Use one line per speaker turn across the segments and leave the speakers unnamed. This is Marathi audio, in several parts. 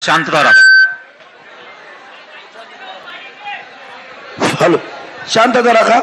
शांतता राखा.
हॅलो, शांतता राखा.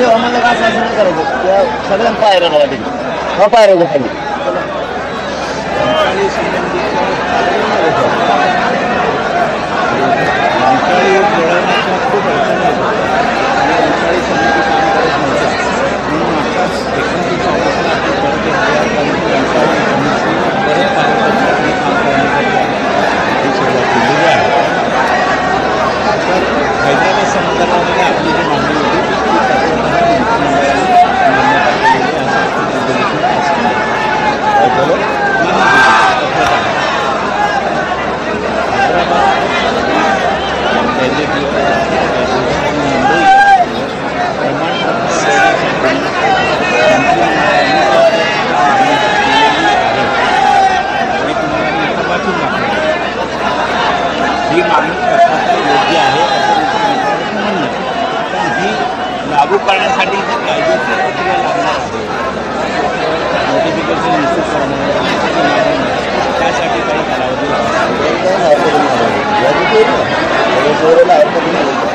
आम्हाला काय शासन करायचं सगळ्यांना पायऱ्या वाटेल पायऱ्या खाली आपली जी मागणी होती ती
ही मागणी प्रशासन योग्य आहे असं म्हणणं. पण ही लागू करण्यासाठी जी कायदेशीर प्रक्रिया लागणार आहे, नोटिफिकेशन इश्यू करणं, त्यासाठी काही कालावधी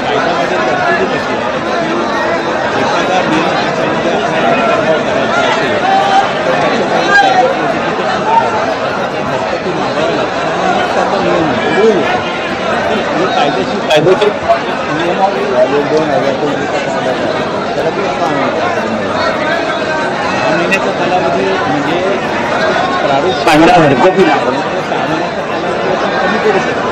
कायद्यामध्ये तरतुदी कशी आहे की एखादा नियम त्याच्यामध्ये आपल्याला अंतर्भाव करायचा असेल तर त्याचं काही कायद्यात नोटिफिकेशन काढावं फक्त ती मागावं लागतं आणि मग त्याचा नियम होतो. कायदेशीर नियमावली 6 महिन्याचा कालावधी म्हणजे प्रारूप पाहिला हरकत नाही. आपण 6 महिन्याचा कालावधी आपण कमी करू शकतो.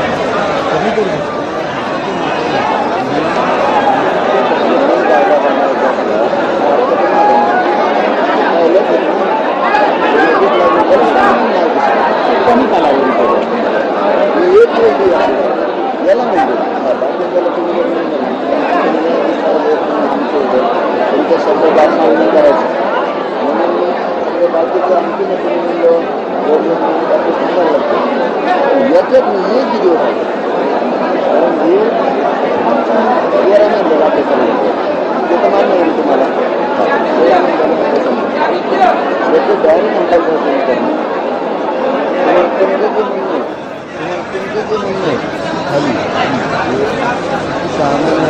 कमी कालावधी
तुमच्या शब्द बातमी करायचं म्हणून बाकीचं आणखी याच्यात हे किती होत आहे कारण हे नाही आपले ते तर मान्य होईल तुम्हाला याचं डायरेक्ट म्हणतात तुमचं जे म्हणणं आहे खाली सामान्य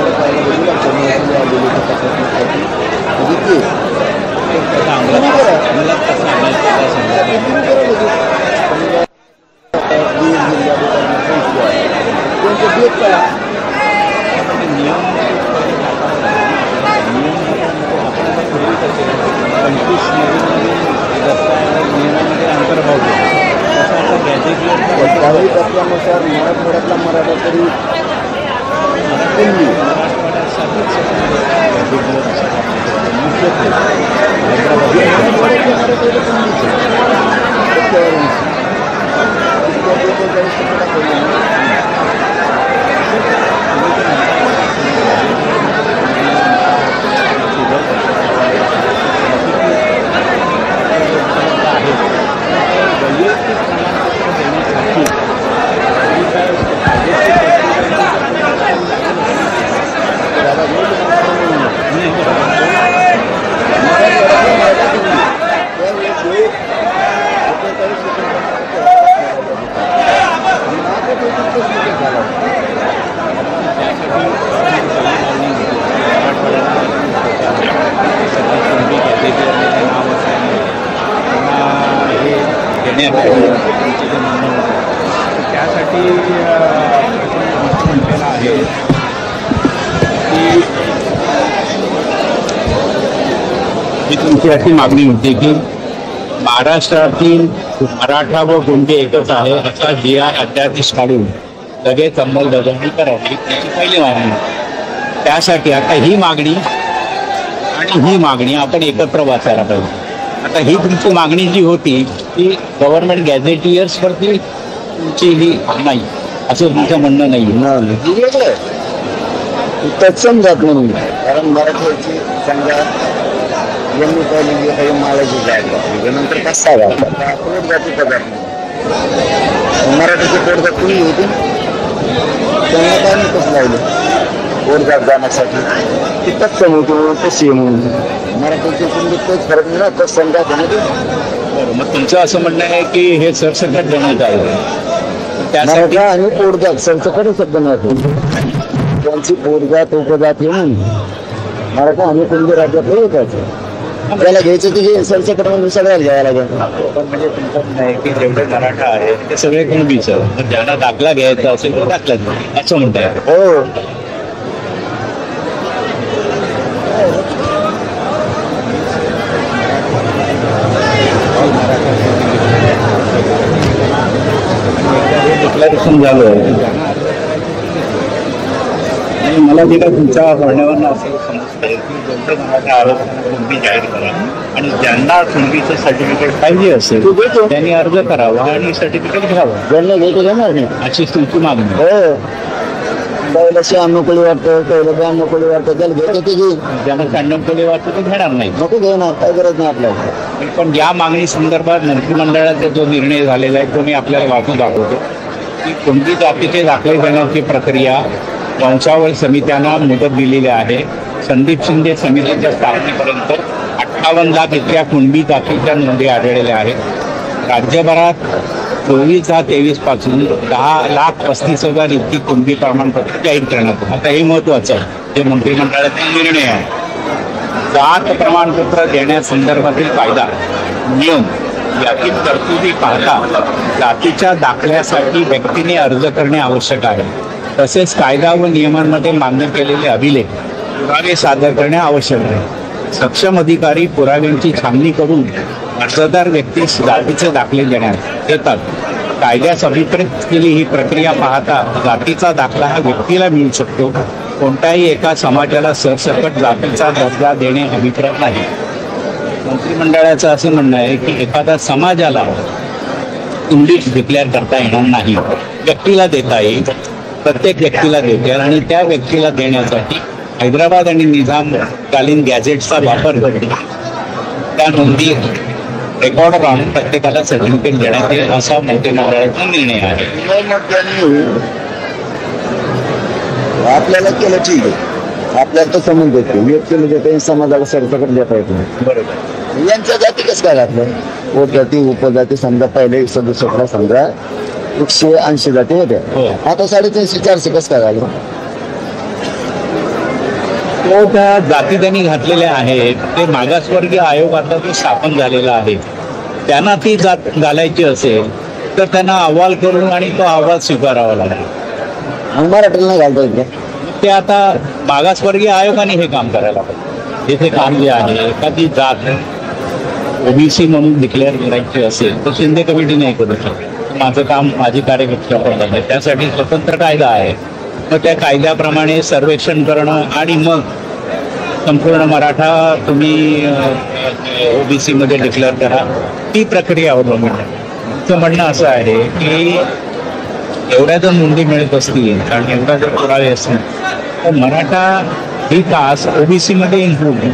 नियमामध्ये अंतर्भाव तसा आता गॅजेटियरचा
40% मराठवाड्यातला मराठा तरी
त्यासाठी म्हटलेलं आहे की तुमची अशी मागणी होती की महाराष्ट्रातील मराठा व कुणबी एकच आहे असा GR अध्यादेश काढून लगेच अंमलबजावणी करावी याची पहिली मागणी. त्यासाठी आता ही मागणी आणि ही मागणी आपण एकत्र वाचायला पाहिजे. आता ही तुमची मागणी जी होती ती गव्हर्नमेंट गॅझेटियर्सवरती तुमची ही नाही असं तुमचं म्हणणं नाही
वेगळं तत्सम जात म्हणून कारण मराठीची समजा यांनी पहिली काही मालाची जात नंतर कसा घालतात पोट जाती पदार्थ मराठीचे पोट जात तुम्ही होती त्यांना काय नाही कसं लावलं पोट जात जाण्यासाठी ती तत्सम होती म्हणून तशी म्हणून मराठीचे तुम्ही तोच फरक नाही ना तत्सम जात होते.
मग तुमचं असं म्हणणं आहे की हे सरसकट देण्यात आलं
त्यासाठी आणि पोटजात सरसकट शब्द नव्हतो त्यांची पोटजात उपजात येऊन मराठा आणि कुणबी राज्यातलं येतायचं आपल्याला घ्यायचं की सरसकट म्हणून सगळ्याला घ्यायला लागेल.
पण म्हणजे तुमचं म्हणणं आहे की जेवढे मराठा आहेत ते सगळे कुणबीचं मग ज्यांना दाखला घ्यायचा असेल तर दाखला घ्या असं म्हणताय.
हो
डिक्लेरेशन झालं आणि मला जे काय तुमच्या म्हणण्यावरनं असं समजतंय की जेवढे मराठा आरोप कुणबी जाहीर करा आणि ज्यांना कुणबीचं सर्टिफिकेट पाहिजे असेल त्यांनी अर्ज करावा आणि सर्टिफिकेट घ्यावं
ज्यांना घ्यायचं घेणार नाही
अशी तुमची मागणी.
हो पहिलं 96 कोळी वाटतं पहिलं 92 कोळी वाटतं त्याला घ्यायचं ते घेईन
ज्यांना 96 कोळी वाटतं ते घेणार नाही
नको घेणार काय गरज नाही आपल्याला.
पण या मागणी संदर्भात मंत्रिमंडळाचा जो निर्णय झालेला आहे तो मी आपल्याला वाचून दाखवतो. की कुणबी जातीचे दाखले देण्याची प्रक्रिया वंशावळ समित्यांना मुदत दिलेली आहे. संदीप शिंदे समितीच्या स्थापनेपर्यंत 58 लाख इतक्या कुणबी जातीच्या नोंदी आढळलेल्या आहेत. राज्यभरात 24/23 पासून 10,35,000 इतकी कुणबी प्रमाणपत्र जाहीर करण्यात आली. आता हे महत्वाचं आहे, जे मंत्रिमंडळाचा निर्णय आहे. जात प्रमाणपत्र देण्यासंदर्भातील कायदा नियम यातील तरतुदी पाहता जातीच्या दाखल्यासाठी व्यक्तीने अर्ज करणे आवश्यक आहे. तसेच कायदा व नियमांमध्ये मान्य केलेले अभिलेख पुरावे सादर करणे आवश्यक आहे. सक्षम अधिकारी पुराव्यांची छाननी करून अर्जदार व्यक्तीस जातीचे दाखले देण्यात येतात. कायद्यास अभिप्रेत केली ही प्रक्रिया पाहता जातीचा दाखला हा व्यक्तीला मिळू शकतो. कोणत्याही एका समाजाला सरसकट जातीचा दर्जा देणे अभिप्रेत नाही. मंत्रिमंडळाचं असं म्हणणं आहे की एखाद्या समाजाला इंडिक्स डिक्लेअर करता येणार नाही, व्यक्तीला देता येईल, प्रत्येक व्यक्तीला देता येईल आणि त्या व्यक्तीला देण्यासाठी हैदराबाद आणि निजामकालीन गॅझेट्सचा वापर करते. त्या नोंदी रेकॉर्ड आणून प्रत्येकाला सर्टिफिकेट देण्यात येईल असा मंत्रिमंडळाचा निर्णय आहे.
आपल्याला केलं ठीक आहे, आपल्याला तो संबंध येतो. व्यक्तीला देता येईल, समाजाला सर्टिफिकेट देता येत नाही.
बरोबर.
यांच्या जाती कसं काय घातलं? उपजाती उपजाती समजा पहिले 167 समजा 180 जाती होत्या, आता 350-400 कसं काय झालं?
तो त्या जाती त्यांनी घातलेल्या आहेत. ते मागासवर्गीय आयोग आता जो स्थापन झालेला आहे, त्यांना ती जात घालायची असेल तर त्यांना अहवाल करून आणि तो अहवाल स्वीकारावा लागेल.
मराठीला नाही घालता येत.
ते आता मागासवर्गीय आयोगाने हे काम करायला पाहिजे. जिथे काम जे आहे एखादी जात ओबीसी म्हणून डिक्लेअर करायची असेल तर शिंदे कमिटी नाही करू शकत. माझं काम माझी कार्यकर्ता आहे, त्यासाठी स्वतंत्र कायदा आहे. मग त्या कायद्याप्रमाणे सर्वेक्षण करणं आणि मग संपूर्ण मराठा तुम्ही ओबीसी मध्ये डिक्लेअर करा, ती प्रक्रिया अवलंबून आहे. तुमचं म्हणणं असं आहे की एवढ्या जर नोंदी मिळत असतील आणि एवढ्या जर पुरावे असतील तर मराठा ही कास्ट ओबीसी मध्ये इन्क्लूड आहे.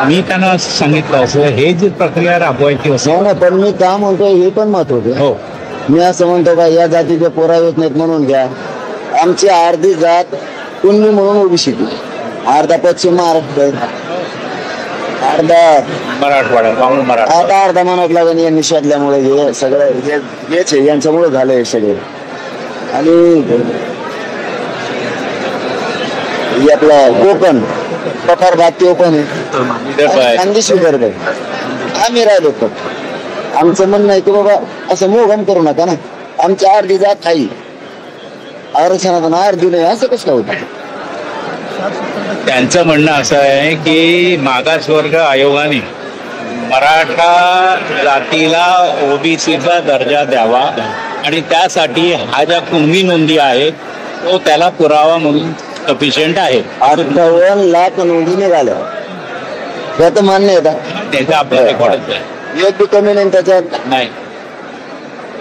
मी त्यांना असं सांगितलं असं हे जी प्रक्रिया राबवायची असेल.
पण मी का म्हणतोय हे पण महत्वाचं.
हो,
मी असं म्हणतो का या जातीचे पुरावे येत नाहीत म्हणून घ्या. आमची अर्धी जात कुणबी म्हणून ओबीसी, अर्धा पश्चिम महाराष्ट्र, अर्धा
मराठवाडा,
आता अर्धा मनात लागून यांनी शोधल्यामुळे हे सगळं हेच आहे, यांच्यामुळे झालं हे सगळे. आणि आपला कोकण प्रकार भाती पण आहे, खानदेश विदर्भ आहे. आम्ही राहिलो तर आमचं म्हणणं आहे की बाबा असं मोगम करू नका ना. आमची अर्धी जात खाई आरक्षणातून अर्धी नाही, असं कसं होतं?
त्यांचं म्हणणं असं आहे की मागासवर्ग आयोगाने मराठा जातीला ओबीसीचा दर्जा द्यावा आणि त्यासाठी हा ज्या कुणबी नोंदी आहेत तो त्याला पुरावा म्हणून सफिशियंट आहे.
58 लाख नोंदी निघाल्या, त्याचं मान्य आहे का?
त्याचा आपला रेकॉर्डच आहे,
एक बी कमी नाही त्याच्यात.
नाही.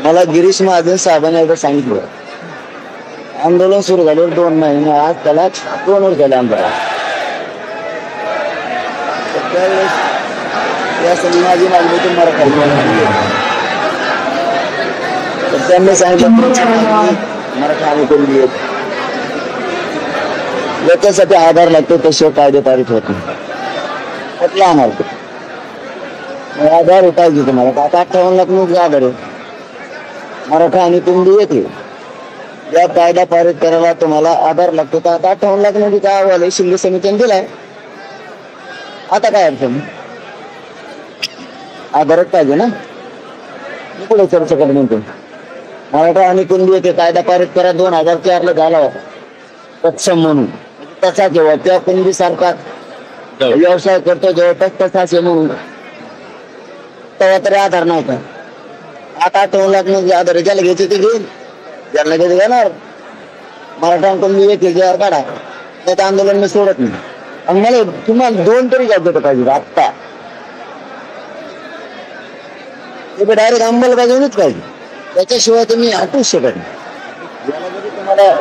मला गिरीश महाजन साहेबांनी एकदा सांगितलं, आंदोलन सुरू झाले 2 महिने, आज त्याला 2 वर्ष झाले आंदोलन. त्यावेळेस माझी मागणी होती मराठा, त्यांनी सांगितलं मराठा आम्ही करून येत. याच्यासाठी आधार लागतो, त्याशिवाय कायदे पारित होत नाही. कुठला आधार पाहिजे तुम्हाला? आता 58 लाख नुकसान आधार आहे. मराठा आणि कुणबी येते, या कायदा पारित करायला तुम्हाला आधार लागतो. तर आता 58 लाख मध्ये काय अहवाल आहे शिंदे समितीने दिलाय. आता काय अडचण? आधारच पाहिजे ना. मी पुढे चर्चा करत म्हणतो मराठा आणि कुणबी येते कायदा पारित करा. 2004 ला झाला होता सक्षम म्हणून, तसा जेव्हा त्या कुणबी सारखा व्यवसाय करतो जवळपास तसाच आहे म्हणून, तेव्हा तरी आधार नव्हता. आता 58 लाख मध्ये आधार ज्याला घ्यायचे ते घेईल, ज्यांना घ्यायचे घेणार. मराठा कुणबी येते जर काढा, त्याचं आंदोलन मी सोडत नाही. आणि मला तुम्हाला 2 तरी घ्यायचं पाहिजे आत्ता. डायरेक्ट अंमलबजावणीच पाहिजे, त्याच्याशिवाय तुम्ही हटूच शकत नाही. तुम्हाला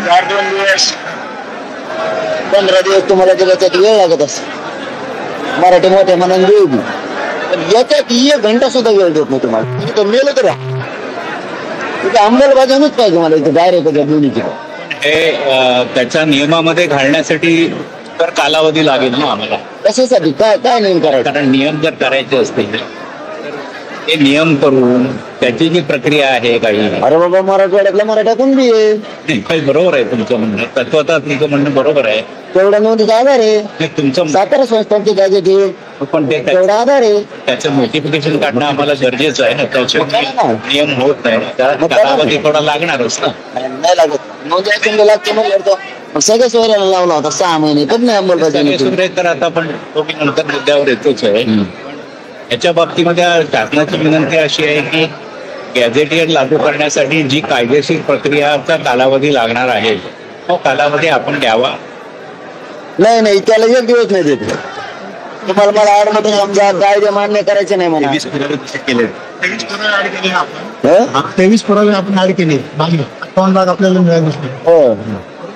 4-2 दिवस 15 दिवस तुम्हाला त्याच्यात वेळ लागत असतो. मराठी मोठ्या मनाने वेळ देऊ, पण याच्यात 1 घंटा सुद्धा वेळ देत नाही तुम्हाला. तुम्ही तर मेलं तरी तिथे अंमलबजावणीच पाहिजे मला इथे डायरेक्ट दोन्हीची.
हे त्याच्या नियमामध्ये घालण्यासाठी तर कालावधी लागेल ना आम्हाला.
कशासाठी काय काय नियम करायचं?
कारण नियम जर करायचे असतील तर ते नियम करून त्याची जी प्रक्रिया आहे काही.
अरे बाबा मराठवाड्यातला मराठा कुणबी आहे.
नाही, काही बरोबर आहे तुमचं म्हणणं, तत्वतः तुमचं म्हणणं बरोबर आहे.
तेवढा नोंदीचा आधार आहे.
हे तुमचं
सातारा संस्थांचे गॅजेट आहे,
पण ते
तेवढा आधार आहे.
त्याचं नोटिफिकेशन काढणं आम्हाला गरजेचं आहे ना. त्याचे नियम होत नाही, त्याला कालावधी थोडा लागणारच ना.
नाही लागत नोंदी असेल लागते म्हणलं मग सगळ्या सोयऱ्याला लावला होता 6 महिने पण नाही अंमलबजावणी केली.
सुरेश तर आता पण तुम्ही नंतर मुद्द्यावर येतोच आहे. याच्या बाबतीमध्ये शासनाची विनंती अशी आहे की गॅझेटियर लागू करण्यासाठी जी कायदेशीर प्रक्रियाचा कालावधी लागणार आहे तो कालावधी आपण द्यावा.
नाही नाही त्याला 1 दिवस नाही देत तुम्हाला. मला आडमध्ये समजा कायदे मान्य करायचे नाही मला.
23 केले.
23 पुरावे आपण ऍड केले. 58 लाख आपल्याला मिळाले.
हो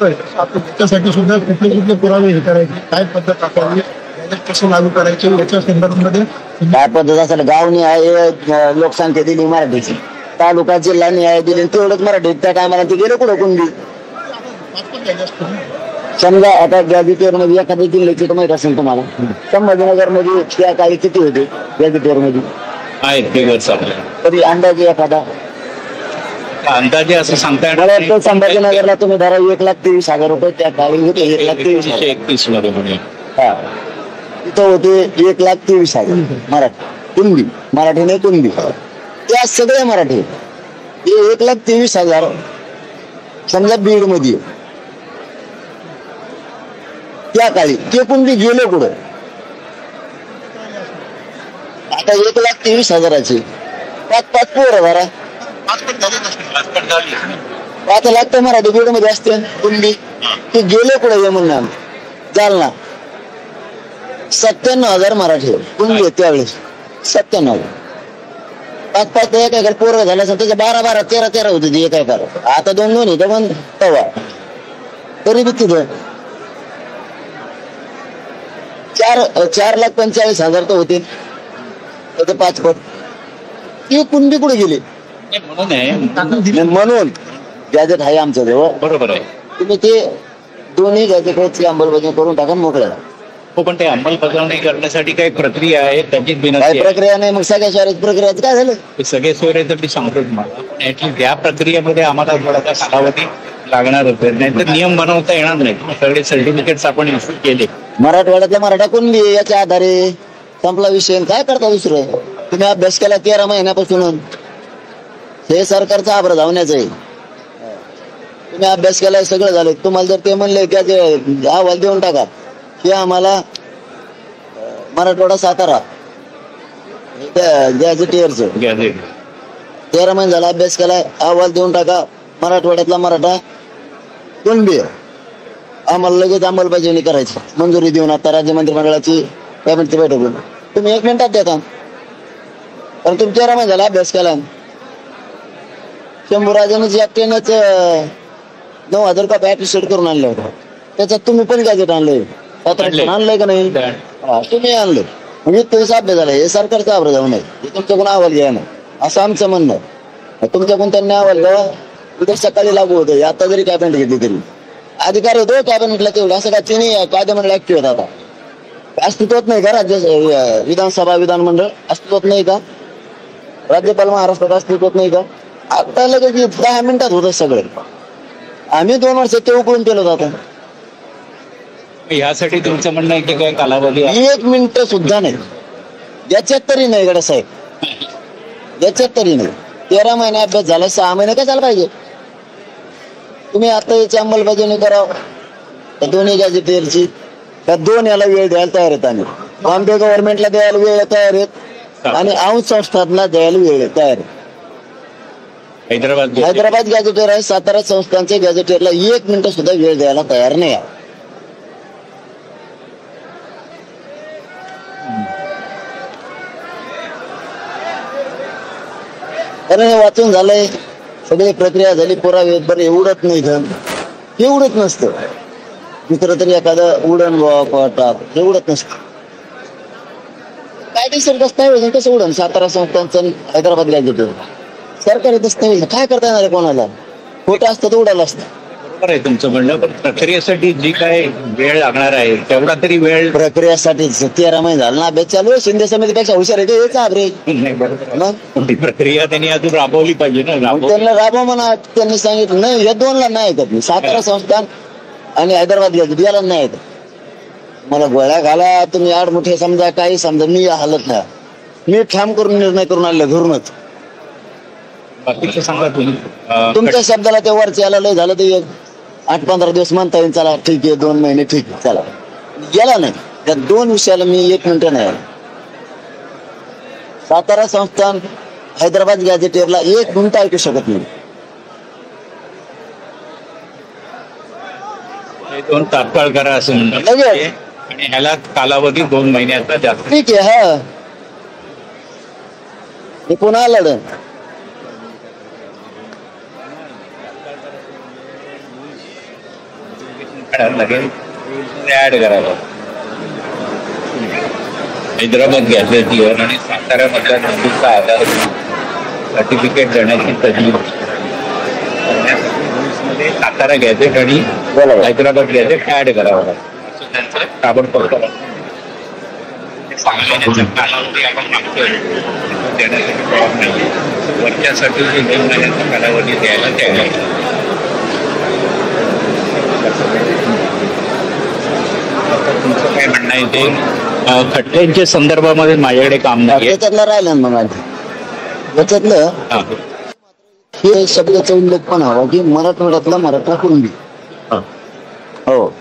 त्याच्यासाठी सुद्धा कुठले कुठले पुरावे हे करायचे, काय पद्धत टाकावी, कसं लागू करायचे याच्या संदर्भामध्ये
काय पद्धत असेल. गाव न्याय लोकसंख्या दिली मराठीची, तालुका जिल्हा न्याय दिली तेवढंच मराठी. त्या टायमाला ते गेलं कुठं कुंडी. समजा आता गॅझेटियर मध्ये एखाद्या जिल्ह्याची तर माहित असेल तुम्हाला. संभाजीनगर मध्ये त्या काळी किती होते गॅझेटियर मध्ये
आहेत फिगर्स आपल्या.
तरी अंदाजे एखादा
अंदाजे असं सांगता
मला
येणार
वाटतं संभाजीनगरला तुम्ही धरा 1,23,000 रुपये त्या काळी होते. 1,23,000
31 मध्ये म्हणजे
हा तिथं होते 1,23,000 मराठी कुणबी. मराठी नाही कुणबी, त्या सगळे मराठी. हे 1,23,000 समजा बीड मध्ये त्या काळी ते कुणबी गेले कुठं. आता 1,23,000चे 5-5 पोरं भरा. 5 लाख तर मराठी बीड मध्ये असते कुणबी. ते गेले कुठं हे म्हणणार. जालना 97,000 मराठी कुणबी त्यावेळेस. 97 5-5 एका पोरं झालं असेल त्याच्या 12-12 13-13 होते ते एका एका. आता 2-2 होतं पण तवा तरी बी तिथं 4,45,000 तर होते. 5 पट ती कुणबी कुठे गेली म्हणून गॅजेट आहे आमच्या जवळ.
बरोबर आहे.
तुम्ही ते दोन्ही गॅजेटची अंमलबजावणी करून टाका मोकळ्या.
हो, पण ते अंमलबजावणी करण्यासाठी काही प्रक्रिया आहे त्याची
काही
विनंती
प्रक्रिया नाही. मग सगळ्या शहरात प्रक्रियाचं काय झालं.
आहे. सगळे सोयरे तर मी सांगतो तुम्हाला ऍटलीस्ट या प्रक्रियेमध्ये आम्हाला थोडासा कालावधी लागणार होते. नाही तर नियम बनवता येणार नाही. सगळे सर्टिफिकेट्स आपण इश्यू केले.
मराठवाड्यातला मराठा कुणबी याच्या आधारे संपला विषय. काय करता दुसरं. तुम्ही अभ्यास केला 13 महिन्यापासून. हे सरकारचं आभर धावण्याचं आहे. तुम्ही अभ्यास केलाय सगळं झालं. तुम्हाला जर ते म्हणले की अहवाल देऊन टाका की आम्हाला मराठवाडा सातारा गॅझेटियरचं
गॅझेट
13 महिने झाला अभ्यास केलाय अहवाल देऊन टाका. मराठवाड्यातला मराठा कुणबी आम्हाला लगेच अंमलबजावणी करायची मंजुरी देऊन. आता राज्य मंत्रिमंडळाची कॅबिनेटची बैठक होईल. तुम्ही 1 मिनिटात देता. कारण तुम्ही 13 महिने झाला अभ्यास केला. शंभूराजांनी एकट्यानंच 9,000 रुपये ऍप्रिशिएट करून आणलं होतं. त्याच्यात तुम्ही पण गॅजेट आणलंय. आणलंय का नाही. तुम्ही आणलं म्हणजे तुमचा अभ्यास झाला. हे सरकारचा अभ्यास जाऊ नये. तुमच्याकडून अहवाल घ्या नाही असं आमचं म्हणणं. तुमच्याकडून त्यांनी अहवाल घ्यावा. उद्या सकाळी लागू होतं. आता जरी कॅबिनेट घेतली तरी अधिकार होतो कॅबिनेटला तेवढं. असं का तिन्ही कायदेमंडळ ऍक्टिव्ह आहेत. आता अस्तित्वात नाही का राज्य विधानसभा विधानमंडळ अस्तित्वात नाही का. राज्यपाल महाराष्ट्रात अस्तित्वात नाही का. आता लगेच 10 मिनिटात होतं सगळं. आम्ही 2 वर्ष ते उकळून केलं जातं.
यासाठी तुमचं म्हणणं आहे की काय कालावधी
1 मिनिट सुद्धा नाही. याच्यात तरी नाही गड्या साहेब. याच्यात तरी नाही. 13 महिने अभ्यास झाला. 6 महिने काय झालं पाहिजे. तुम्ही आता याची अंमलबजावणी करावं. त्या दोन्ही गॅजेटियरची त्या 2 याला वेळ द्यायला तयार आहेत. आम्ही बॉम्बे गव्हर्नमेंटला द्यायला वेळ तयार आहेत आणि अंश संस्थांना द्यायला वेळ तयार आहे. हैदराबाद गॅजेटियर आहे. सातारा संस्थांच्या गॅजेटियरला 1 मिनिट सुद्धा वेळ द्यायला तयार नाही. कारण हे वाचून झालंय. सगळी प्रक्रिया झाली. पुरावे बरं हे उडत नाही. हे उडत नसतं. दुसरं तरी एखादं उडण हे उडत नसतं. कायदेशीर कसं काय कसं उडण. सातारा संस्थांचं हैदराबाद गॅजेटियर सरकारी दस्तावेज काय करता येणार आहे कोणाला? खोटं असतं तर उडालं असतं.
बरोबर आहे तुमचं म्हणणं, पण प्रक्रियेसाठी जी काय वेळ लागणार आहे तेवढा तरी वेळ
प्रक्रियासाठी 13 महिने झाला ना अभ्यास चालू आहे. शिंदे समितीपेक्षा हुशार आहे ते ॲव्हरेज.
नाही. बरोबर, ती प्रक्रिया त्यांनी अजून राबवली पाहिजे ना.
त्यांना राबवा म्हणा. त्यांनी सांगितलं नाही, या दोनला नाही ऐकत मी. सातारा संस्थान आणि हैदराबाद गॅजेट याला नाही ऐकत. मला गोळ्या घाला तुम्ही आडमुठे समजा काही समजा, मी हालत नाही. मी ठाम करून निर्णय करून आले घरूनच.
बाकीचं सांगा तुम्ही.
तुमच्या शब्दाला ते वरचे याला लय झालं ते 8-15 दिवस म्हणता येईल, चला ठीक आहे, 2 महिने ठीक आहे, चला. गेला नाही त्या 2 विषयाला मी 1 मिनिट नाही. सातारा संस्थान हैदराबाद गॅजेटियरला 1 मिनिट ऐकू शकत नाही.
हे 2 तात्काळ करा असं म्हणतात
लगेच.
आणि ह्याला कालावधी 2 महिन्याचा जास्त.
ठीक आहे. हा मी पुन्हा लढन.
लगेच ऍड करावं. हैदराबाद गॅजेटियर आणि साताऱ्यामधल्या नोंदीचा आधार सर्टिफिकेट देण्याची तजवीज मध्ये सातारा गॅजेट आणि हैदराबाद गॅजेट ऍड करावं असं त्यांचं ताबडतोब कालावधी आपण मागतोय देण्यासाठी तयार नाही. वरच्यासाठी 2 महिन्याचा कालावधी द्यायला तयार आहे. तुमचं काय म्हणणं आहे ते खटल्यांच्या संदर्भामध्ये माझ्याकडे काम नाही.
त्याच्यातलं राहिलं ना मग याच्यातलं हे शब्दाचा उल्लेख पण हवा की मराठवाड्यातला मराठा कुणबी. हो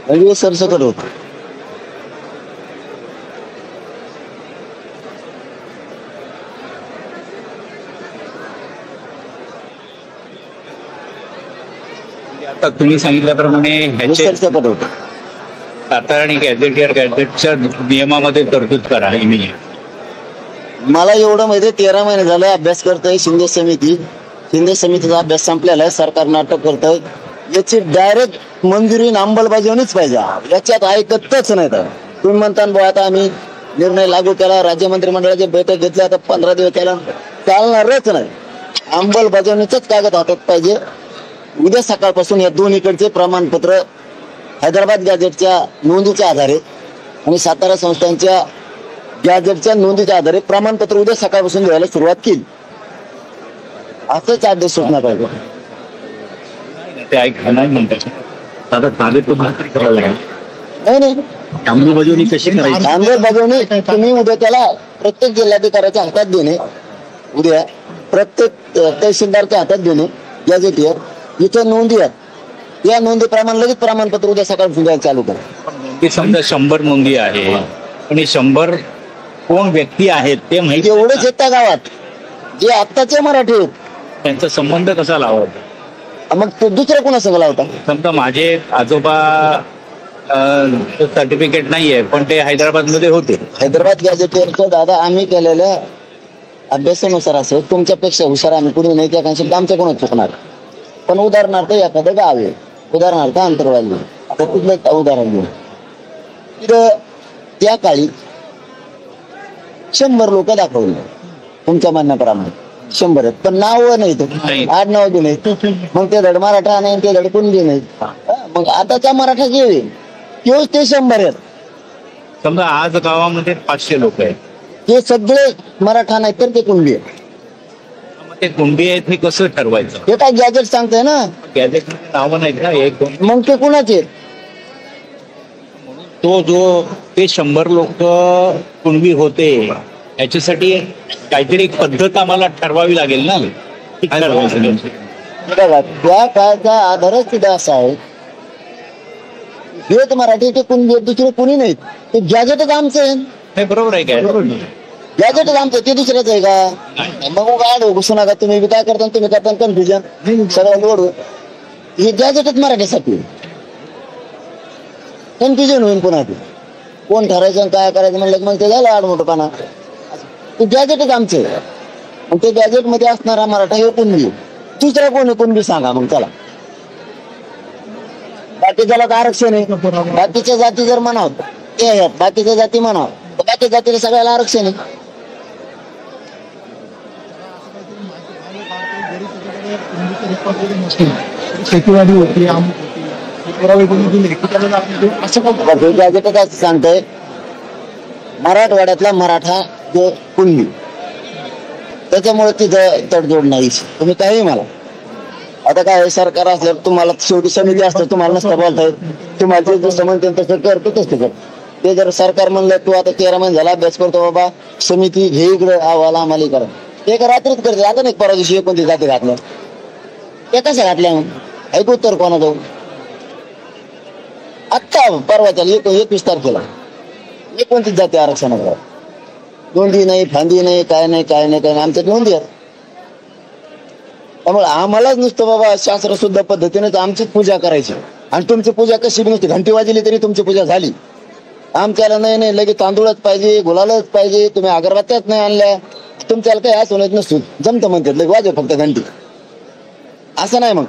म्हणजे सरसकट होत.
आता तुम्ही सांगितल्याप्रमाणे ह्याचे
सरसकट होत.
सातारा आणि गॅजेटियर गॅजेटच्या नियमामध्ये तरतूद करा.
मला एवढं माहिती 13 महिने झाले अभ्यास करतोय शिंदे समितीचा अभ्यास संपलेला आहे. सरकार नाटक करतोय. याची डायरेक्ट मंजुरी अंमलबजावणीच पाहिजे. याच्यात ऐकतच नाही. तर तुम्ही म्हणता बुवा आता आम्ही निर्णय लागू केला, राज्य मंत्रिमंडळाची बैठक घेतली, आता 15 दिवस त्याला चालणारच नाही. अंमलबजावणीच कागद हातात पाहिजे. उद्या सकाळपासून या दोन्हीकडचे प्रमाणपत्र हैदराबाद गॅजेटच्या नोंदीच्या आधारे आणि सातारा संस्थांच्या गॅजेटच्या नोंदीच्या आधारे प्रमाणपत्र उद्या सकाळपासून द्यायला सुरुवात केली. असंच आदेश सुटणार पाहिजे.
ते नाही म्हणतात.
नाही
अंमलबजावणी कशी करायची?
अंमलबजावणी तुम्ही उद्या त्याला प्रत्येक जिल्हाधिकाऱ्याच्या हातात देणे, उद्या प्रत्येक तहसीलदारच्या हातात देणे. गॅजेटियर इथं नोंदी आहेत, या नोंदीप्रमाणे लगेच प्रमाणपत्र उद्या सकाळपासून द्यायला चालू करा.
समजा 100 नोंदी आहे आणि 100 कोण व्यक्ती आहेत ते माहिती
एवढेच येत त्या गावात जे आत्ताचे मराठी आहेत.
त्यांचा संबंध कसा लावायचा?
मग ते दुसरं कोणा संग लावता?
समजा माझे आजोबा सर्टिफिकेट नाहीये पण ते हैदराबाद मध्ये होते.
हैदराबाद गॅजेटियरचं दादा आम्ही केलेल्या अभ्यासानुसार असं तुमच्यापेक्षा हुशार आम्ही कुणी नाही, त्या शब्द आमच्या कोणाच चुकणार. पण उदाहरणार्थ एखादं गाव आहे, उदाहरणार्थ अंतरवाली, आता तिथलं उदाहरण घेऊ. तिथं त्या काळी 100 लोक दाखवले तुमच्या म्हणण्याप्रमाणे. 100 आहेत पण नाव नाही, तो आडनाव बी नाही. मग ते धड मराठा नाही, ते धड कुणबी नाही. मग आताच्या मराठा जे आहे तेच ते 100 आहेत.
समजा आज गावामध्ये 500 लोक आहेत,
ते सगळे मराठा नाही तर ते कुणबी आहेत.
मग ते कुणबी आहेत हे कसं ठरवायचं?
हे काय गॅजेट सांगतंय ना.
गॅजेट नावं नाहीत ना एक दोन.
मग ते कुणाचे?
तो जो ते 100 लोक कुणबी होते याच्यासाठी काहीतरी एक पद्धत आम्हाला ठरवावी लागेल ना.
बघा त्या काळाचा आधारच सुद्धा असा आहे, हेच मराठीचे कुणबी दुसरे कुणी नाहीत. ते गॅजेटच आमचं आहे.
हे बरोबर आहे काय?
गॅजेटच आमचं ते दुसऱ्याच आहे का? मग गाड घुसू नका. तुम्ही बी काय करता, तुम्ही करता कन्फ्युजन सगळं लोड. हे गॅजेटच मराठीसाठी कन्फ्युजन होईल. पुन्हा ते कोण ठरायचं काय करायचं म्हणलं मग ते झालं आडमोठपणा. ते गॅजेटच आमचं आहे. मग ते गॅजेट मध्ये असणारा मराठा हे कुणबी, दुसरा कोणी कुणबी सांगा. मग चला बाकीच्याला तर आरक्षण आहे. बाकीच्या जाती जर म्हणावं ते आहेत, बाकीच्या जाती म्हणावं बाकीच्या जातीला सगळ्याला आरक्षण आहे.
शेतीवाडी होती, अमुक होती, हे पुरावे कोणी दिले की त्याला आपण असं का
गॅजेटच असं सांगतंय मराठवाड्यातला मराठा जो कुणबी त्याच्यामुळे तिथं तडजोड नाही. तुम्ही काही मला आता काय सरकार असल्यावर तुम्हाला शेवटी समिती असतं, तुम्हाला नसतं बोलता येत. तुम्हाला जसं म्हणते तसं करतो तसं कर. ते जर सरकार म्हणलं तू आता 13 महिने झाला अभ्यास करतो बाबा, समिती घे इकडे अहवाल आम्हाला करा, ते का रात्रीच करते. आता नाही परवा दिवशी 29 जाती घातल्या, ते कसं घातल्या मग ऐकू तर कोणा जाऊ. आत्ता परवाच्या 21 तारखेला 29 जाती आरक्षणाला नोंदी नाही, फांदी नाही, काय नाही काय नाही काय नाही, आमच्यात नोंदी आहेत. त्यामुळे आम्हालाच नुसतं बाबा शास्त्र शुद्ध पद्धतीने आमचीच पूजा करायची. आणि तुमची पूजा कशी नुसती घंटी वाजली तरी तुमची पूजा झाली. आमच्याला नाही लगेच तांदूळच पाहिजे, गुलालच पाहिजे, तुम्ही अगरबत्त्याच नाही आणल्या, तुमच्याला काही असं होत नसतो. जमतं म्हणतात लगे वाजव फक्त घंटी, असं नाही. मग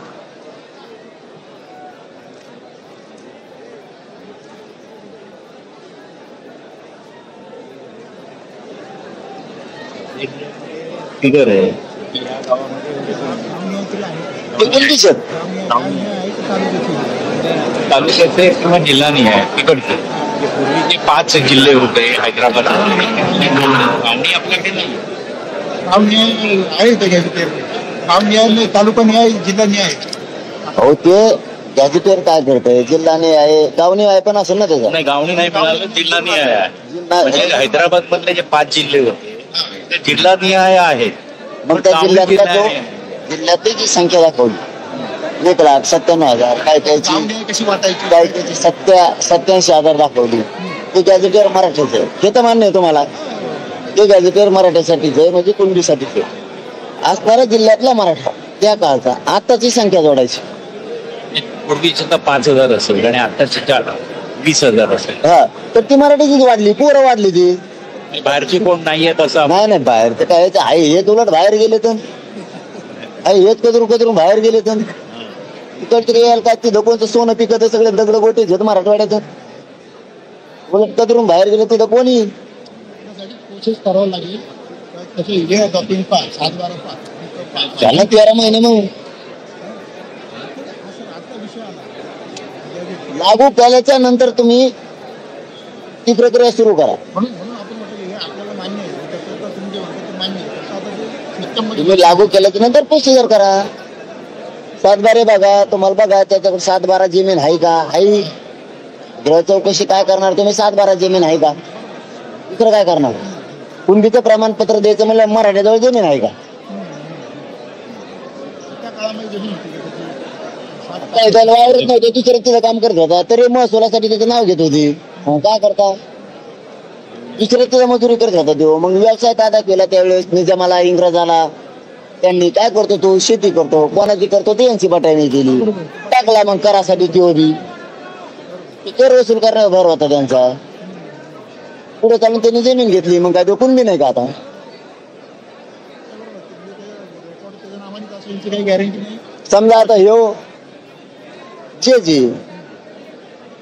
फिगर आहे तालुक्याचे किंवा जिल्हा नाही आहे तिकडचे. पूर्वीचे 5 जिल्हे होते हैदराबाद आणि आपल्याकडे नाही.
गाव न्याय आहे ते गॅजेटेर, गाव न्याय नाही, तालुका न्याय, जिल्हा न्याय.
हो ते गॅजेटेर काय करतंय, जिल्हा न्याय आहे, गाव न्याय पण असेल ना त्याचा.
नाही गावणी नाही मिळालं, जिल्हा निहाय आहे. म्हणजे हैदराबाद मधले जे 5 जिल्हे होते ते जिल्हा निहाय आहेत.
मग त्या जिल्ह्यातली जी संख्या दाखवली 1,97,000 काय त्याची,
कशी वाटायची,
काय त्याची 87,000 दाखवली. ते गॅजेटेर मराठीच आहे, हे तर मान्य आहे तुम्हाला. ते गॅजेटेर मराठीसाठीच आहे, म्हणजे कुणबीसाठीच आहे. असणारा जिल्ह्यातला मराठा त्या काळचा, आताची संख्या जोडायची.
पूर्वीची तर 5,000 असेल आणि आताची 20,000 असेल.
हा तर ती मराठीचीच वाढली, पोरं वाढली ती.
बाहेरची कोण नाहीये तसं.
नाही बाहेर तर काय आहे, हेच उलट बाहेर गेले तर हेच कदरून बाहेर गेले तर तिकडचे यायला काय तिथं कोणतं सोनं पिकत सगळे दगड गोटे घेत मराठवाड्यात. उलट कदरून बाहेर गेले तिथं कोणी
कोशिश करावं लागेल.
त्याला 13 महिने मग लागू केल्याच्या नंतर तुम्ही ती प्रक्रिया सुरू करा. तुम्ही लागू केल्याच्या नंतर प्रोसिजर करा. 7/12 बघा, तुम्हाला बघा त्याच्याकडे 7/12 जमीन आहे का, आहे गृह चौकशी काय करणार तुम्ही, 7/12 जमीन आहे का, दुसरं काय करणार. कुणबीचं प्रमाणपत्र द्यायचं म्हणलं मराठ्याजवळ जमीन आहे का, काय त्याला वावरत नव्हतं, दुसरं तिथं काम करत होता तरी महसुलासाठी त्याचं नाव घेत होती. काय करता, दुसरं तिथं मजुरी करत होता तो. मग व्यवसाय ताब्यात केला त्यावेळेस निजामाला, इंग्रजाला. त्यांनी काय करतो तो शेती करतो, कोणाची करतो ते यांची बटाईने केली, टाकला मग करासाठी ती होती, कर वसूल करण्यावर भर होता त्यांचा. पुढे चालून त्यांनी जमीन घेतली, मग काय तो कुणबी नाही का आता. समजा आता ह्यो जे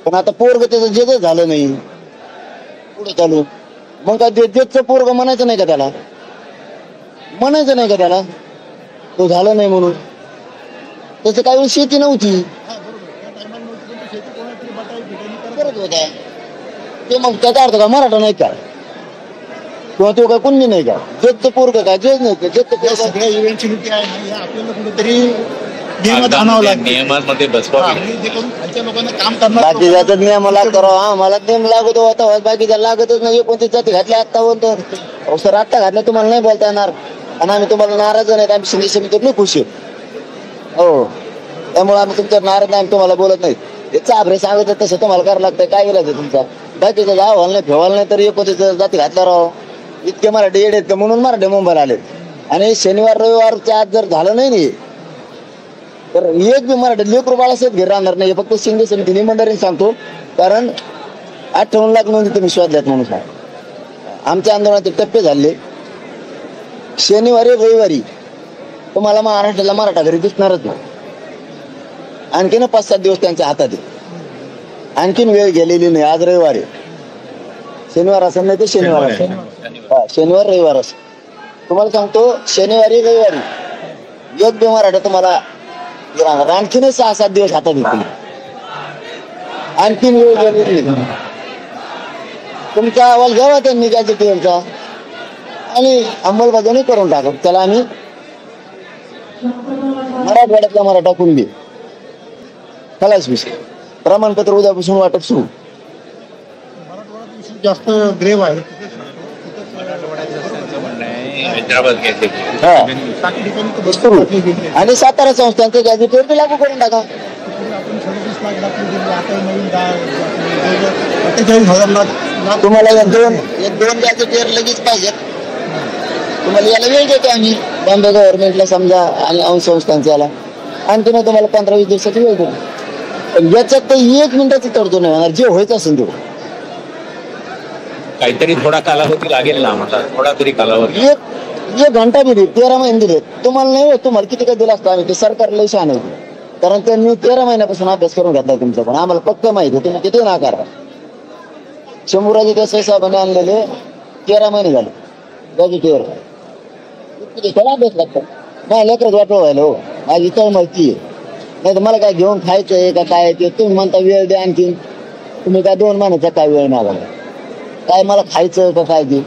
पण आता पोरग त्याचं जे झालं नाही पुढे चालू, मग काय जेचं पोरग म्हणायचं नाही का त्याला, म्हणायचं नाही का त्याला तो झालं नाही म्हणून. त्याचं काही शेती नव्हती करत होता ते, मग त्याचा अर्थ का मराठा नाही का किंवा तो काय कुणबी नाही का, जेचं पोरग काय जेच नाही का,
सगळ्या इव्हेंटची आहे ना, आपल्याला कुठेतरी नियमात आणावं लागतं,
नियमांमध्ये बसवावं.
लोकांना काम करणार.
बाकी जातात नियमाला करावं, आम्हाला नियम लागतो आता, बाकीच्या लागतच नाही. 29 जाती घातल्या आता बोलतो सर, आत्ता घातल्या तुम्हाला नाही बोलता येणार आणि आम्ही तुम्हाला नाराज नाही, आम्ही सिंधी समितीवर नाही खुश हो, त्यामुळे आम्ही तुमच्यावर नाराज नाही, आम्ही तुम्हाला बोलत नाही. ते चाभरे सांगत तसं तुम्हाला करावं लागतं, काय गेलं तुमचा बाकीचं गावाला नाही फेवायला नाही, तर 29 जाती घातल्या राव. इतके मराठी येडे आहेत का म्हणून मराठी मुंबईला आलेत. आणि शनिवार रविवारच्या आज जर झालं नाही तर एक बी मराठी लेकरू बाळासाहेब घरी राहणार नाही. फक्त सिंधी समिती निमंडळीने सांगतो, कारण 58 लाख नोंदी तुम्ही शोधल्यात म्हणून सांग. आमच्या आंदोलनाचे टप्पे झाले, शनिवारी रविवारी तुम्हाला महाराष्ट्राला मराठा घरी दिसणारच नाही. आणखीन 5-7 दिवस त्यांच्या हातात आहे, आणखीन वेळ गेलेली नाही. आज रविवारी, शनिवार असं नाही तर शनिवार असेल, शनिवार रविवार असं तुम्हाला सांगतो. शनिवारी रविवारी एक बी मराठा तुम्हाला राहणार. आणखीनच 6-7 दिवस हातात येतील. आणखीन वेळ गेलेली तुमचा अहवाल घ्यावा त्यांनी गॅजेटियरचा आणि अंमलबजावणी करून टाका. त्याला आम्ही मराठवाड्यातला मराठा कुणबी खलास विषय. प्रमाणपत्र उद्यापासून वाटप सुरू.
जास्त ग्रेव आहे
हैदराबाद घ्यायचे.
हा.
बाकी ठिकाणी तर
सुरू.
भरपूर घेतले.
आणि सातारा संस्थांचं गॅजेटियर बी लागू करून टाका.
आपण 37 लाख दाखल दिले, आता नवीन 48,000 लाख
तुम्हाला एक दोन गॅजेटियर लगेच पाहिजेत. तुम्हाला याला वेळ देतो आम्ही बॉम्बे गव्हर्नमेंटला समजा आणि अंश संस्थांच्याला. आणखी तुम्हाला 15-20 दिवसाची वेळ देतो. पण याच्यात तर 1 मिनिटाची तडजोड नाही होणार. जे व्हायचं असेल तेवढं.
काहीतरी थोडा कालावधी लागेल ना आम्हाला, थोडा तरी कालावधी.
एक घंटा बी दिली, 13 महिने दिले. तुम्हाला नाही होत, तुम्हाला किती काय दिला असता आम्ही. ते सरकारला शान आहे, कारण त्यांनी 13 महिन्यापासून अभ्यास करून घेतला तुमचा. पण आम्हाला पक्क माहिती आहे तुम्ही किती नाकारा. शंभूराजे देसाई साहेबांनी आणलेले 13 महिने झाले गॅजेटियर. त्याला अभ्यास लागतो. माझ्या लेकरच वाटलं व्हायला हो. माझी तर माहिती आहे. नाही तर मला काय घेऊन खायचंय का काय ते तुम्ही म्हणता वेळ द्या. आणखी तुम्ही काय 2 महिन्याचा काय वेळ मागायला काय मला खायचं का काय ते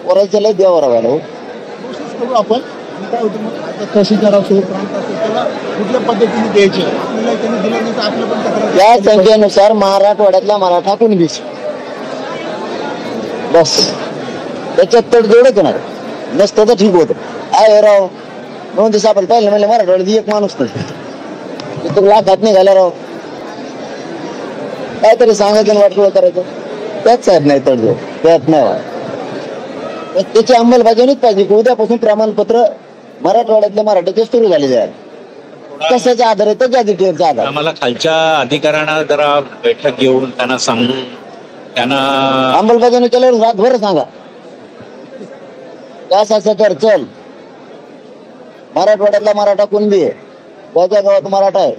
पोरायचं लय द्यावर व्हायला हो.
प्रोसेस करू आपण. आणि काय होतं मग आता तहसीलदार असो प्रांत असो त्याला कुठल्या पद्धतीने द्यायचे आपल्याला त्यांनी दिलं नाही तर आपलं पण तक्रार.
त्या संख्येनुसार मराठवाड्यातला मराठा कुणबी बस त्याच्यात तडजोडच होणार. नसतं तर ठीक होतं. आहे राव 2 दिवस आपण पाहिलं म्हणलं मराठवाड्यात एक माणूस नाही तो लाखात निघाला राव. काहीतरी सांगायचं वाटलं करायचं त्याच साहेब नाही तडजोड त्यात नाही. त्याची अंमलबजावणीच पाहिजे की उद्यापासून प्रमाणपत्र मराठवाड्यातल्या मराठ्याचे सुरू झाले आहे. कशाचा आधार आहे तर गॅजेटियरचा आधार.
आम्हाला खालच्या अधिकाऱ्यांना जरा बैठक घेऊन त्यांना सांगून त्यांना
अंमलबजावणी केल्यावर रातभर सांगा त्यास असं कर चल. मराठवाड्यातला मराठा कुणबी आहे, गावच्या गावात मराठा आहे.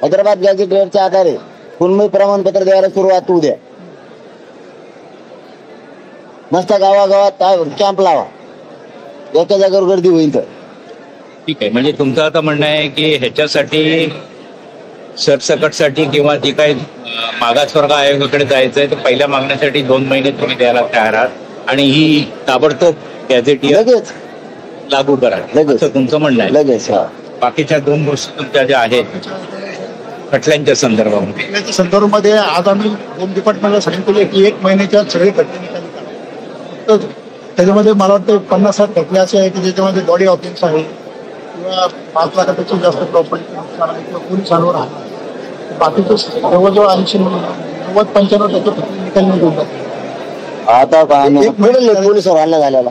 हैदराबाद गॅजेटियरच्या आधारे कुणबी प्रमाणपत्र द्यायला सुरुवात होऊ द्या. मस्त गावागावात कॅम्प लावा. एका जागेवर गर्दी होईल तर
ठीक आहे. म्हणजे तुमचं आता म्हणणं आहे की ह्याच्यासाठी सरसकटसाठी किंवा जी काही मागासवर्ग आयोगाकडे जायचंय तर पहिल्या मागण्यासाठी 2 महिने तुम्ही द्यायला तयार आहात आणि ही ताबडतोब गॅजेटियर
लगेच
लागू करा
लगेच.
असं तुमचं म्हणणं आहे.
लगेच. हा
बाकीच्या 2 गोष्टी तुमच्या ज्या आहेत खटल्यांच्या संदर्भामध्ये
खटल्याच्या संदर्भामध्ये आज आम्ही होम डिपार्टमेंटला सांगितले की 1 महिन्याच्या सगळे खटले निकाली काढा. फक्त त्याच्यामध्ये मला वाटतं 50-60 खटले असे आहे की ज्याच्यामध्ये बॉडी ऑफेन्स आहे किंवा 5 लाखापेक्षा जास्त प्रॉपर्टी नुकसान आहे किंवा पोलिसांवर आहे. बाकीचे जवळजवळ 80-90-95% खटले निकाल नाही देऊन टाकले.
आता काय मिळेल पोलिसांवर हल्ला झालेला.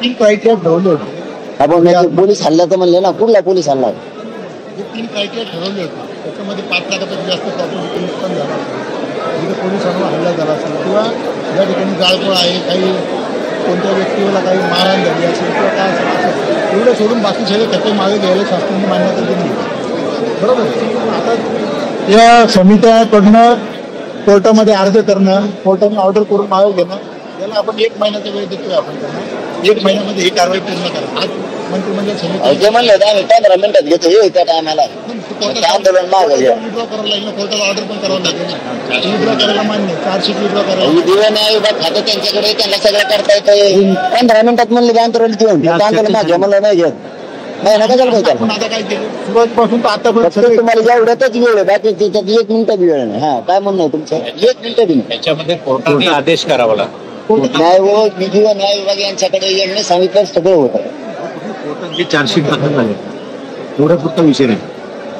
3 क्रायटेरिया ठरवले होते.
आपण पोलीस हल्ल्याचं म्हणले ना कुठला पोलीस हल्ला.
हे 3 क्रायटेरिया ठरवले होते. त्याच्यामध्ये 5 लाखापेक्षा जास्त प्रॉपर्टी नुकसान झालं असेल, जिथे पोलिसांवर हल्ला झाला असेल किंवा ज्या ठिकाणी जाळपोळ आहे, काही कोणत्या व्यक्तीला काही मारहाण झाली असेल किंवा काय असेल एवढं सोडून बाकी सगळे खटले मागे घ्यायला शासनाने मान्यता दिली. बरोबर. आता या समित्याकडनं कोर्टामध्ये अर्ज करणं, कोर्टाने ऑर्डर करून मागे घेणं, त्याला आपण 1 महिन्याचा वेळ देतोय. आपण त्यांना 1 महिन्यामध्ये ही कारवाई पूर्ण करा. आज मंत्रिमंडळ समिती
जे म्हणलं आम्ही 15 मिनिटात घेतो हे त्या टायमाला आंदोलन मागे घ्या.
विड्रॉ करायला लागेल. कोर्टाला ऑर्डर पण करावं लागेल. विड्रॉ करायला मान्य, चार्जशीट विड्रॉ करायला.
न्याय विभाग खातं त्यांच्याकडे त्यांना सगळं करता येतं. 15 मिनिटात म्हणले आंदोलन घेऊन आंदोलन मागे म्हणलं नाही घेत नाही नका चालू काय.
आपण आता काय केलं सुरुवातीपासून तर आतापर्यंत
तुम्हाला जेवढ्यातच वेळ आहे बाकी त्याच्यात 1 मिनिटात वेळ नाही. हा काय म्हणणं आहे तुमचं. 1 मिनिट बी नाही.
त्याच्यामध्ये कोर्टाने आदेश करावा लागतो.
न्याय व विधी व न्याय विभाग यांच्याकडे येणे सांगितलं सगळं होतं.
चार्जशीट दाखल झाले एवढा फक्त विषय नाही.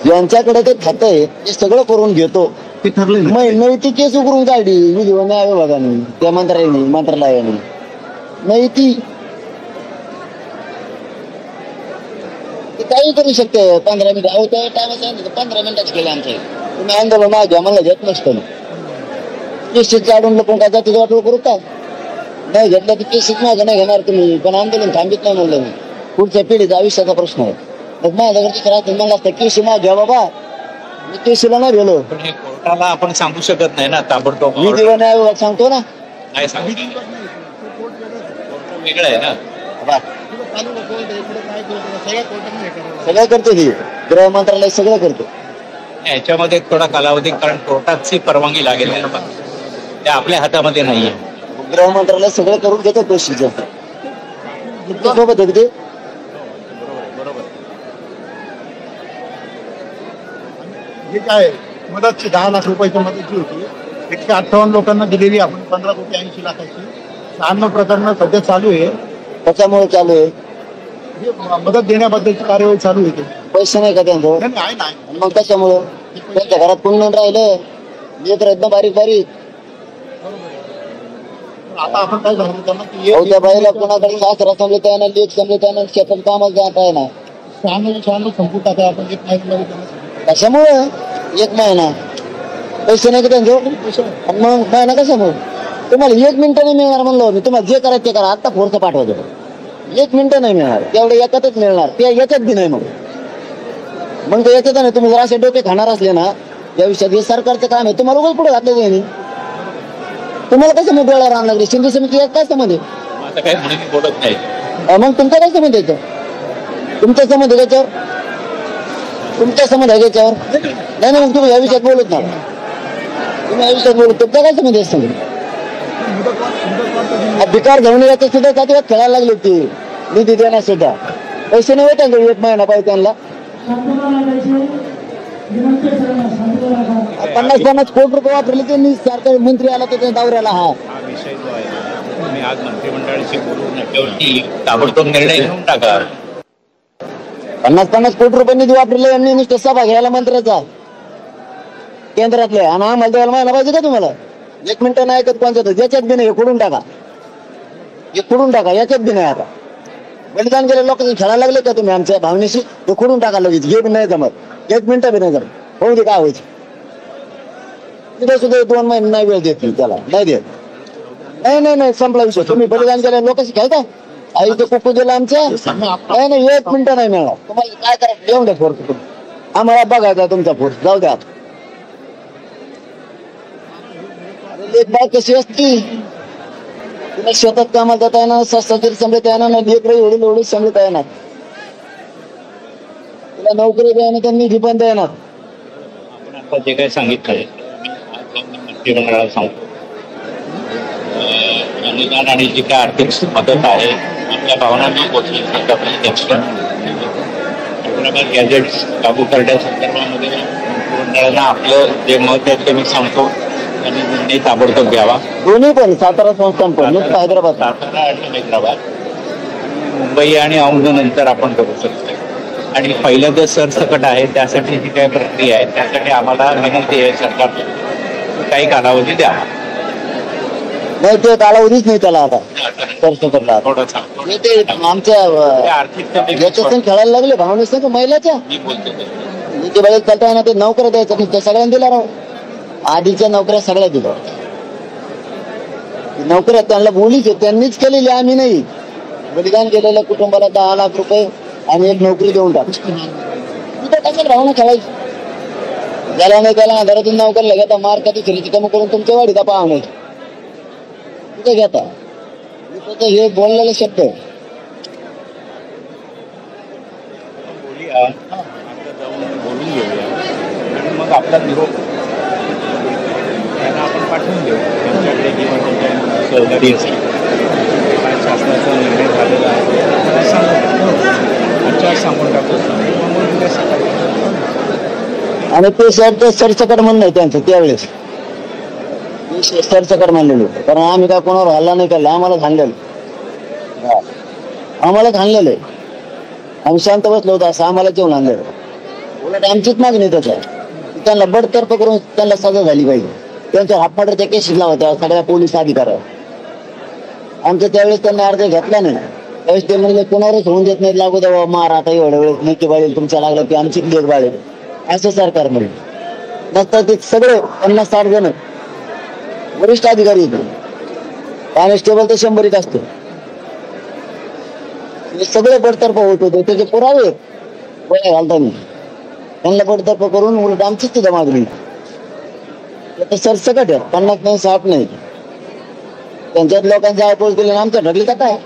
ज्यांच्याकडे ते खातं आहे ते सगळं करून घेतो.
ते ठरले
नाही ती केस उकरून काढली विधी व न्याय विभागाने त्या मंत्रालयाने नाही ती काही करू शकते. 15 मिनिट अहो त्या टायमात 15 मिनिटाच केलं आमच्या. तुम्ही आंदोलन मागे मला घेत नसतं ना. केसेस काढून लपून काय जाती वाटलं करू का नाही घेतलं तर केसेस मागे नाही घेणार तुम्ही. पण आंदोलन थांबित नाही म्हणलं मी. पुढच्या पिढीचा आयुष्याचा प्रश्न आहे. मग माझ्याकडे राहते मला असतं केसी माग घ्या बाबा. मी केसीला नाही गेलो.
पण हे कोर्टाला आपण सांगू शकत नाही ना ताबडतोब.
मी दिवा न्याय विभाग सांगतो ना.
नाही सांगू वेगळं आहे ना.
तालुका कोर्ट आहे, पुढे काय कोर्ट आहे, सगळ्या कोर्टाने हे करावं.
सगळं करते ते गृह मंत्रालय सगळं करते.
याच्यामध्ये थोडा कालावधी, कारण कोर्टाची परवानगी लागेल ना, ते आपल्या हातामध्ये नाहीये.
गृह मंत्रालय सगळं करून घेतं प्रोसिजर सोबत आहे ते.
हे काय मदतची 10 लाख रुपयाची मदत जी होती 158 लोकांना दिलेली आपण 15,80,00,000ची 96 प्रकरणं सध्या चालू आहे.
त्याच्यामुळे चालू आहे.
हे मदत देण्याबद्दलची कार्यवाही चालू आहे.
पैसे नाही का त्यांचं,
नाही नाही
मग त्याच्यामुळं त्यांच्या घरात कोण राहिलं येत राहत ना बारीक बारीक.
आता आपण काय सांगतो त्यांना की
त्या बाईला कोणाकडे सासरा समजत आहे ना, लेख समजत आहे ना, शेतात कामाला जात आहे ना.
96 संपूट टाका आपण 1 महिन्याला.
कशामुळं 1 महिना पैसे नाही का त्यांचं, मग महिना कशामुळे तुम्हाला 1 मिनिटं नाही मिळणार म्हणलं मी. तुम्हाला जे करायचं ते करा, आता फोर्स पाठवतो. 1 मिनिटं नाही मिळणार, तेवढे याच्यातच मिळणार, ते याच्यात बी नाही. मग ते याच्यात नाही. तुम्ही जर असे डोके खाणार असले ना या विषयात, हे सरकारचं काम आहे, तुम्हाला रोज पुढे घातलं जाईल. तुम्हाला कसं मग डोळ्यावर आणलं सिंधू समिती काय संबंध आहे?
आता काय म्हणून मी बोलत नाही.
मग तुमचा काय संबंध यायचं? तुमचा संबंध आहे त्याच्यावर, तुमचा संबंध आहे त्याच्यावर. नाही ना, मग तुम्ही या विषयात बोलत ना, तुम्ही या विषयात बोलत, तुमचा काय संबंध असतो? अधिकार घेऊन याचं सुद्धा जातीवाद खेळायला लागले ते निधी देण्यास सुद्धा पैसे नाही होते 1 महिना पाहिजे त्यांना. 50 कोटी रुपये वापरले त्यांनी. सरकारी मंत्री आला तर दौऱ्याला. हा
विषय जो आहे तुम्ही आज मंत्रिमंडळाशी बोलून याच्यावरती ताबडतोब निर्णय घेऊन टाका.
50 कोटी रुपये निधी वापरले यांनी नुसतं सभा घ्यायला मंत्र्याचा केंद्रातले. आणि आम्हाला द्यायला महिना पाहिजे का तुम्हाला? 1 मिनिटं नाही ऐकत कोणत्या, याच्यात बी नाही. हे खोडून टाका, हे खोडून टाका, याच्यात बी नाही. आता बलिदान केले लोकांनी खेळायला लागले का तुम्ही आमच्या भावनेशी? हे खोडून टाका लगेच. हे बी नाही जमत, 1 मिनिटं बी नाही जमत. होऊ दे काय व्हायचं. तिथे सुद्धा 2 महिने नाही वेळ देत त्याला, नाही देत. नाही संपला विषय. तुम्ही बलिदान केल्या लोकांशी खेळता. आई ते कुकू दिला आमच्या. नाही 1 मिनिटं नाही मिळणार. तुम्हाला काय करायचं येऊन द्या फोर्स. आम्हाला बघायचा तुमचा फोर्स, जाऊ द्या. बाय कशी असती, तुला शेतात कामाला जाता येणार, तरी समजत येणार नाही, लेकरं एवढी समजत येणार, तुला नोकरी द्यायला तर निधी पण देणार.
आपण आता जे काही सांगितलंय मंत्रिमंडळाला सांगतो, अनुदान आणि जी काय आर्थिक मदत आहे आपल्या भावनांना पोचली. हैदराबाद गॅजेट्स लागू करण्यासंदर्भामध्ये मंत्रिमंडळानं आपलं जे मत आहे ते मी सांगतो आणि निर्णय ताबडतोब घ्यावा.
दोन्ही पण सातारा संस्थान पण हैदराबाद,
सातारा आणि हैदराबाद, मुंबई आणि औंध नंतर आपण करू शकतो. आणि पहिलं जे सरसकट आहे त्यासाठी जी काही प्रक्रिया आहे त्यासाठी आम्हाला विनंती आहे सरकार काही कालावधी द्यावा.
नाही ते कालावधीच नाही त्याला आता सरसकटला.
थोडंसं
ते आमच्या
आर्थिक
याच्यातून खेळायला लागले भावनेस महिलाच्या
मी बोलतो
ते बघत चालताय ना. ते नोकऱ्या द्यायचं ते सगळ्यांना दिला राव. आधीच्या नोकऱ्या सगळ्या दिल्या. नोकऱ्या त्यांना बोलीच त्यांनीच केलेली, आम्ही नाही. बलिदान केलेल्या कुटुंबाला 10 लाख रुपये आणि 1 नोकरी देऊन टाक. तिथं कसं भावना खेळायची. ज्याला नाही त्याला घरातून नोकरीला घेता, मार्काची खरेदी कमी करून तुमच्या वाढीचा पाहणे तिथं घेता. हे बोललेलं शब्द
बोलूया, बोलून घेऊया आणि मग आपला निरोप त्यांना आपण पाठवून देऊ त्यांच्याकडे किंवा त्यांच्या सहकारी असेल. शासनाचा निर्णय झालेला आहे सांगून सांगून टाकतो.
आणि ते सरसकट म्हणणं आहे त्यांचं त्यावेळेस सरसकट म्हणलेलं. कारण आम्ही काय कोणावर हल्ला नाही केला, आम्हालाच हाणलेलं आहे. आम्ही शांत बसलो होतो असं आम्हाला जेवण आणलेलं. उलट आमचीच मागणी त्याचा त्यांना बडतर्फ करून त्यांना सजा झाली पाहिजे. त्यांच्या हातपाड्याच्या केसेसला होत्या सगळ्या पोलीस अधिकाऱ्यावर. आमचं त्यावेळेस त्यांनी अर्ज घेतला नाही. त्यावेळेस ते म्हणजे कोणावरच होऊन देत नाही. लागू द्यावा मार आता एवढ्या वेळेस नक्की बाळेल तुमच्या लागलं की आमची लेख बाळेल असं सरकार म्हणजे. नंतर ते सगळे 50-60 जण वरिष्ठ अधिकारी येतो. कॉन्स्टेबल तर 100 असतो. सगळे बडतर्फ होत होते. त्याचे पुरावे गोळ्या घालताना त्यांना बडतर्फ करून उलट आमचीच तिथं मागणी. सरसकट आहे, 50 नाही 60 नाही. त्यांच्यात लोकांचा अपोज केले आमच्या ढकली का काय.